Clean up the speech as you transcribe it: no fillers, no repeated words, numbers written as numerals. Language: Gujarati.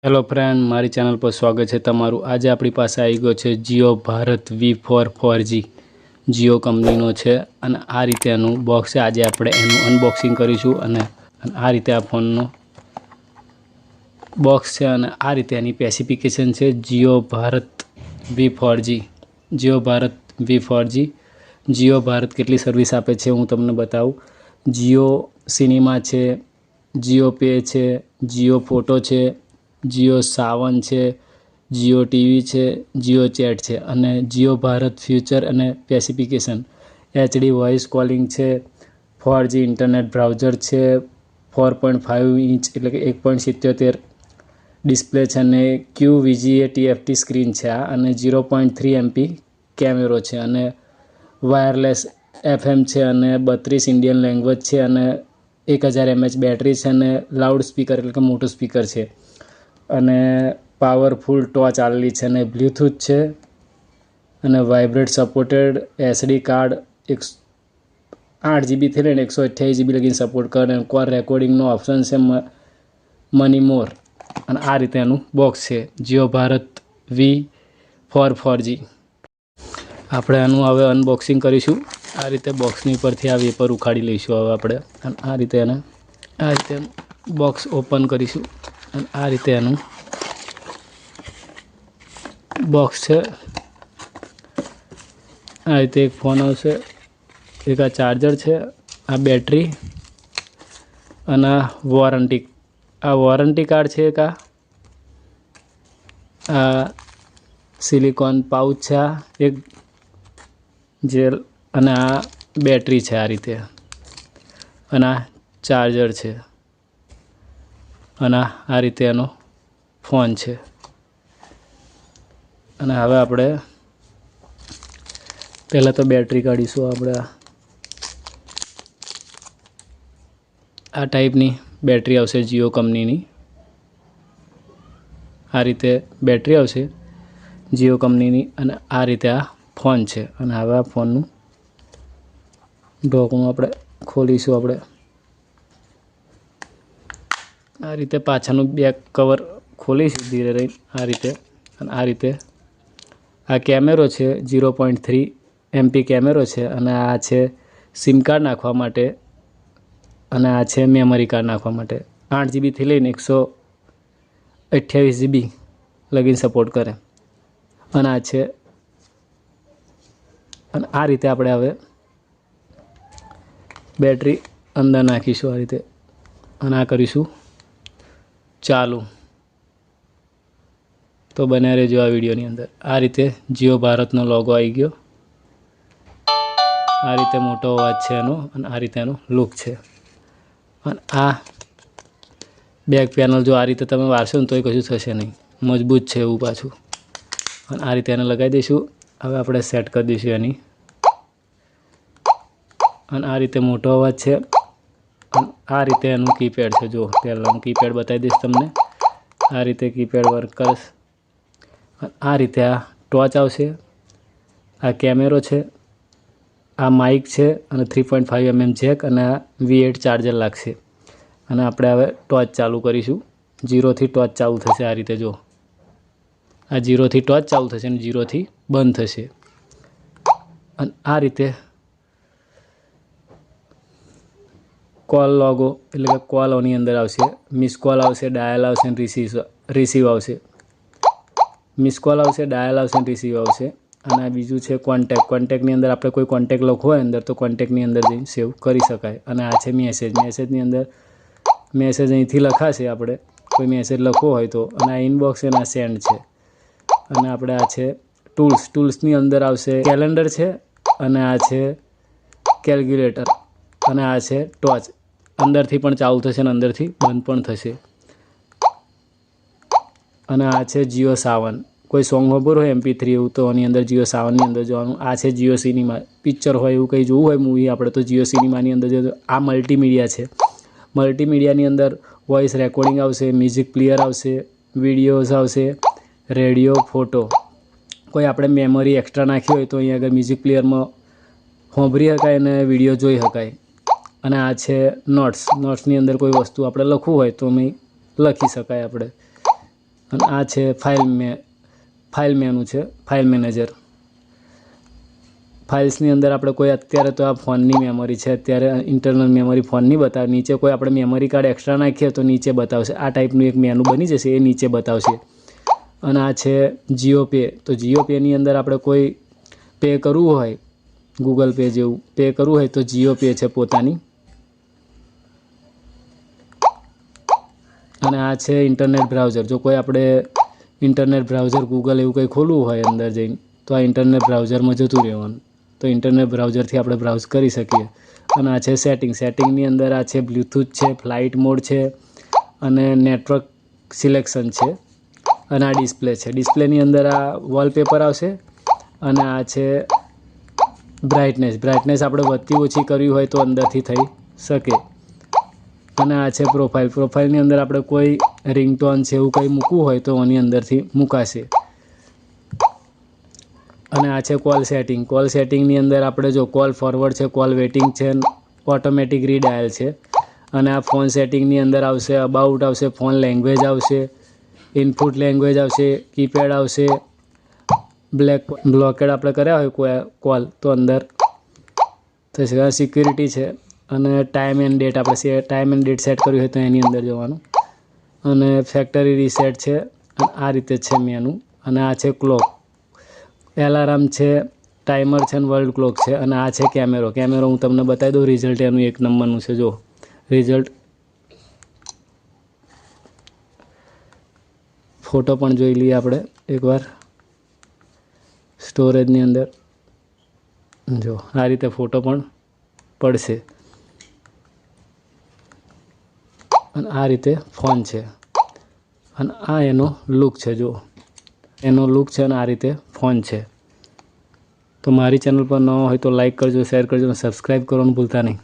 હેલો ફ્રેન્ડ, મારી ચેનલ પર સ્વાગત છે તમારું। આજે આપણી પાસે આવી ગયો છે જીઓ ભારત V4 4G જીઓ કંપનીનો છે અને આ રીતે એનું બોક્સ છે। આજે આપણે એનું અનબોક્સિંગ કરીશું અને આ રીતે આ ફોનનો બોક્સ છે અને આ રીતે એની સ્પેસિફિકેશન છે જીઓ ભારત V4G। જીઓ ભારત V4G જીઓ ભારત કેટલી સર્વિસ આપે છે હું તમને બતાવું। જીઓ સિનેમા છે, જીઓ પે છે, જીઓ ફોટો છે, જીઓ સાવન છે, જીઓ ટીવી છે, જીઓ ચેટ છે અને જીઓ ભારત ફ્યુચર અને સ્પેસિફિકેશન HD વોઇસ કોલિંગ છે, 4G ઇન્ટરનેટ બ્રાઉઝર છે, 4.5 ઇંચ એટલે કે 1.77 ડિસ્પ્લે છે અને QVGA TFT સ્ક્રીન છે આ અને 0.3 MP કેમેરો છે અને વાયરલેસ FM છે અને 32 ઇન્ડિયન લેંગ્વેજ છે અને 1000 mAh બેટરી છે અને લાઉડ સ્પીકર એટલે કે મોટું સ્પીકર છે અને પાવરફુલ ટોચ આવેલી છે અને બ્લૂટૂથ છે અને vibrate supported SD card 8GB થી લઈને 128GB લગીને સપોર્ટ કરે અને કોલ રેકોર્ડિંગનો ઓપ્શન છે મની મોર અને આ રીતે એનું બોક્સ છે જીઓ ભારત V4 4G। આપણે આનું હવે અનબોક્સિંગ કરીશું। આ રીતે બોક્સની ઉપરથી આ વેપર ઉખાડી લઈશું હવે આપણે અને આ રીતે બોક્સ ઓપન કરીશું અને આ રીતે એનું બોક્સ છે। આ રીતે એક ફોન આવશે, એક આ ચાર્જર છે, આ બેટરી અને આ વોરંટી કાર્ડ છે, એક આ સિલિકોન પાઉચ છે, આ એક જેલ અને આ બેટરી છે આ રીતે અને આ ચાર્જર છે અને આ રીતે એનો ફોન છે અને હવે આપણે પહેલાં તો બેટરી કાઢીશું। આપણે આ ટાઈપની બેટરી આવશે જીઓ કંપનીની, આ રીતે બેટરી આવશે જીઓ કંપનીની અને આ રીતે આ ફોન છે અને હવે આ ફોનનું ઢોકણું આપણે ખોલીશું। આપણે આ રીતે પાછળનું બેક કવર ખોલીશું ધીરે રહીને આ રીતે અને આ રીતે આ કેમેરો છે 0.3 MP કેમેરો છે અને આ છે સિમ કાર્ડ નાખવા માટે અને આ છે મેમરી કાર્ડ નાખવા માટે। 8GB થી લઈને 128GB લગીન સપોર્ટ કરે અને આ છે અને આ રીતે આપણે હવે બેટરી અંદર નાખીશું આ રીતે અને આ કરીશું ચાલુ। તો બન્યા રહેજો આ વિડીયોની અંદર। આ રીતે જીઓ ભારતનો લોગો આવી ગયો, આ રીતે મોટો અવાજ છે એનો અને આ રીતે એનો લુક છે અને આ બેક પેનલ જો આ રીતે તમે વારશો ને તોય કશું થશે નહીં, મજબૂત છે એવું પાછું અને આ રીતે એને લગાવી દઈશું। હવે આપણે સેટ કરી દઈશું એની અને આ રીતે મોટો અવાજ છે અને આ રીતે એનું કીપેડ છે। જો પહેલાં હું કીપેડ બતાવી દઈશ તમને, આ રીતે કીપેડ વર્ક કરશે અને આ રીતે આ ટોચ આવશે, આ કેમેરો છે, આ માઇક છે અને 3.5 જેક અને આ V8 ચાર્જર લાગશે અને આપણે હવે ટોચ ચાલુ કરીશું। 0 થી ટોચ ચાલુ થશે આ રીતે, જો આ 0 થી ટોચ ચાલુ થશે અને 0 થી બંધ થશે અને આ રીતે કોલ લોગો એટલે કે કોલ આની અંદર આવશે, મિસ કોલ આવશે, ડાયલ આવશે અને રિસીવ આવશે। મિસ કોલ આવશે, ડાયલ આવશે અને રિસીવ આવશે અને આ બીજું છે કોન્ટેક્ટની અંદર આપણે કોઈ કોન્ટેક્ટ લખવો હોય અંદર તો કોન્ટેક્ટની અંદર જઈને સેવ કરી શકાય અને આ છે મેસેજની અંદર મેસેજ અહીંથી લખાશે, આપણે કોઈ મેસેજ લખવો હોય તો અને આ ઇનબોક્સ અને આ સેન્ડ છે અને આપણે આ છે ટૂલ્સની અંદર આવશે કેલેન્ડર છે અને આ છે કેલ્ક્યુલેટર અને આ છે ટોચ, અંદરથી પણ ચાલુ થશે અને અંદરથી બંધ પણ થશે અને આ છે જીઓ સાવન, કોઈ સોંગ ખબર હોય MP3 એવું તો આની અંદર જીઓ સાવનની અંદર જવાનું। આ છે જીઓ સિનેમા, પિક્ચર હોય એવું કંઈ જોવું હોય મૂવી આપણે તો જીઓ સિનેમાની અંદર જજો। આ મલ્ટીમીડિયા છે, મલ્ટીમીડિયાની અંદર વોઇસ રેકોર્ડિંગ આવશે, મ્યુઝિક પ્લેયર આવશે, વિડીયોઝ આવશે, રેડિયો, ફોટો, કોઈ આપણે મેમરી એક્સ્ટ્રા નાખી હોય તો અહીં આગળ મ્યુઝિક પ્લેયરમાં સાંભળી શકાય અને વિડીયો જોઈ શકાય અને આ છે નોટ્સની અંદર કોઈ વસ્તુ આપણે લખવું હોય તો અમે લખી શકાય આપણે અને આ છે ફાઇલ મેનુ છે, ફાઇલ મેનેજર. ફાઇલ્સની અંદર આપણે કોઈ અત્યારે તો આ ફોનની મેમરી છે, અત્યારે ઇન્ટરનલ મેમરી ફોનની બતાવે. નીચે કોઈ આપણે મેમરી કાર્ડ એક્સ્ટ્રા નાખીએ તો નીચે બતાવશે. આ ટાઈપનું એક મેનુ બની જશે, એ નીચે બતાવશે. અને આ છે જીઓ પે. તો જીઓ પેની અંદર આપણે કોઈ પે કરવું હોય, ગૂગલ પે જેવું પે કરવું હોય તો જીઓ પે છે પોતાની. અને આ છે ઇન્ટરનેટ બ્રાઉઝર. જો કોઈ આપણે ઇન્ટરનેટ બ્રાઉઝર ગૂગલ એવું કંઈ ખોલવું હોય અંદર જઈને, તો આ ઇન્ટરનેટ બ્રાઉઝરમાં જતું રહેવાનું. તો ઇન્ટરનેટ બ્રાઉઝરથી આપણે બ્રાઉઝ કરી શકીએ. અને આ છે સેટિંગની અંદર આ છે બ્લૂટૂથ છે, ફ્લાઇટ મોડ છે અને નેટવર્ક સિલેક્શન છે. અને આ ડિસ્પ્લે છે. ડિસ્પ્લેની અંદર આ વોલપેપર આવશે. અને આ છે બ્રાઇટનેસ આપણે વધતી ઓછી કરવી હોય તો અંદરથી થઈ શકે. અને આ છે પ્રોફાઇલની અંદર આપણે કોઈ રિંગટોન છે એવું કંઈ મૂકવું હોય તો આની અંદરથી મૂકાશે. અને આ છે કોલ સેટિંગની અંદર આપણે જો કોલ ફોરવર્ડ છે, કોલ વેટિંગ છે, ઓટોમેટિક રીડાયલ છે. અને આ ફોન સેટિંગની અંદર આવશે, અબાઉટ આવશે, ફોન લેંગ્વેજ આવશે, ઇનપુટ લેંગ્વેજ આવશે, કીપેડ આવશે, બ્લોકેડ આપણે કર્યા હોય કોઈ કોલ તો અંદર થશે. સિક્યુરિટી છે. અને ટાઈમ એન્ડ ડેટ આપણે ટાઈમ એન્ડ ડેટ સેટ કર્યું હોય તો એની અંદર જવાનું. અને ફેક્ટરી રીસેટ છે. અને આ રીતે છે મેનુ. અને આ છે ક્લોક, એલાર્મ છે, ટાઈમર છે અને વર્લ્ડ ક્લોક છે. અને આ છે કેમેરો હું તમને બતાવી દઉં. રિઝલ્ટ એનું 1 નંબરનું છે. જો રિઝલ્ટ, ફોટો પણ જોઈ લઈએ આપણે એકવાર સ્ટોરેજની અંદર. જો આ રીતે ફોટો પણ પડશે. અને આ રીતે ફોન છે. અને આ એનો લુક છે. જો એનો લુક છે અને આ રીતે ફોન છે. તો મારી ચેનલ પર ન હોય તો લાઈક કરજો, શેર કરજો અને સબસ્ક્રાઈબ કરવાનું ભૂલતા નહીં.